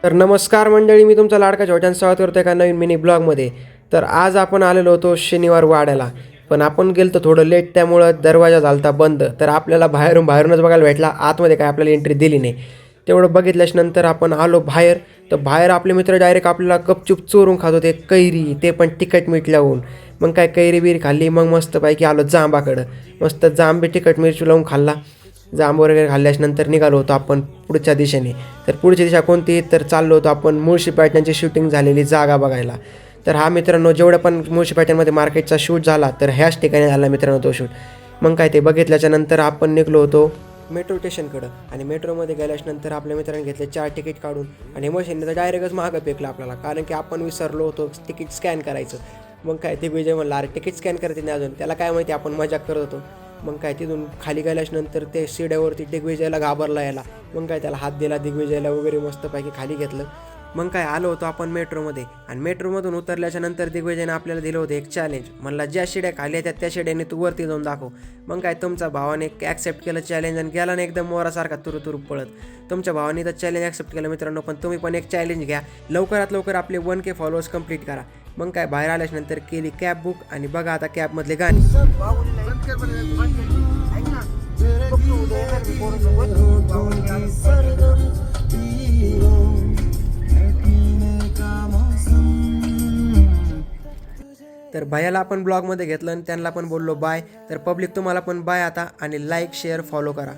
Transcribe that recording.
तर नमस्कार मंडळी, मी तुमचा लाडका छोट्यान स्वागत करतो एका नवीन मिनी ब्लॉगमध्ये. तर आज आपण आलेलो होतो शनिवार वाड्याला, पण आपण गेलो थोडं लेट, त्यामुळं दरवाजा झालता बंद. तर आपल्याला बाहेरूनच बघायला भेटला, आतमध्ये काय आपल्याला एंट्री दिली नाही. तेवढं बघितल्याच्या नंतर आपण आलो बाहेर. तर बाहेर आपले मित्र डायरेक्ट आपल्याला गपचूप चोरून खात होते कैरी, ते पण तिखट मीठ लावून. मग काय कैरी बिरी खाल्ली, मग मस्तपैकी आलो जांबाकडं. मस्त जांबे तिखट मिरची लावून खाल्ला. जांब वगैरे खाल्ल्याच्या नंतर निघालो होतो आपण पुढच्या दिशेने. तर पुढची दिशा कोणती, तर चाललो होतो आपण मुळशी पॅटर्नची शूटिंग झालेली जागा बघायला. तर हा मित्रांनो, जेवढं पण मुळशी पॅटर्नमध्ये मार्केटचा शूट झाला, तर ह्याच ठिकाणी झाला मित्रांनो तो शूट. मग काय ते बघितल्याच्या नंतर आपण निघलो होतो मेट्रो स्टेशनकडं. आणि मेट्रोमध्ये गेल्याच्यानंतर आपल्या मित्रांनी घेतले 4 तिकीट काढून. आणि मशीनने तर डायरेक्टच मागं फेकलं आपल्याला, कारण की आपण विसरलो होतो तिकीट स्कॅन करायचं. मग काय ते विजय म्हणला, अरे तिकीट स्कॅन करते नाही अजून, त्याला काय माहिती आपण मजाक करत होतो. मग काय तिथून खाली गेल्याच्यानंतर ते शिड्यावरती दिग्विजयला घाबरला याला. मग काय त्याला हात दिला दिग्विजयला वगैरे, मस्तपैकी खाली घेतलं. मग काय आलो होतो आपण मेट्रोमध्ये. आणि मेट्रोमधून उतरल्याच्या नंतर दिग्विजयने आपल्याला दिलं होतं एक चॅलेंज. म्हणला ज्या शिड्या खाली येतात त्या शिड्याने तू वरती जाऊन दाखव. मग काय तुमच्या भावाने ॲक्सेप्ट केलं चॅलेंज आणि गेला ना एकदम मोरासारखा तुरु पळत. तुमच्या भावाने तर चॅलेंज ॲक्सेप्ट केलं मित्रांनो, पण तुम्ही पण एक चॅलेंज घ्या. लवकरात लवकर आपले 1K फॉलोअर्स कंप्लीट करा. मग काय बाहेर आल्याच्यानंतर केली कॅब बुक. आणि बघा आता कॅबमधले गाणी. तर भैयाला आपण ब्लॉगमध्ये घेतलं आणि त्यांना पण बोललो बाय. तर पब्लिक तुम्हाला पण बाय आता, आणि लाईक शेअर फॉलो करा.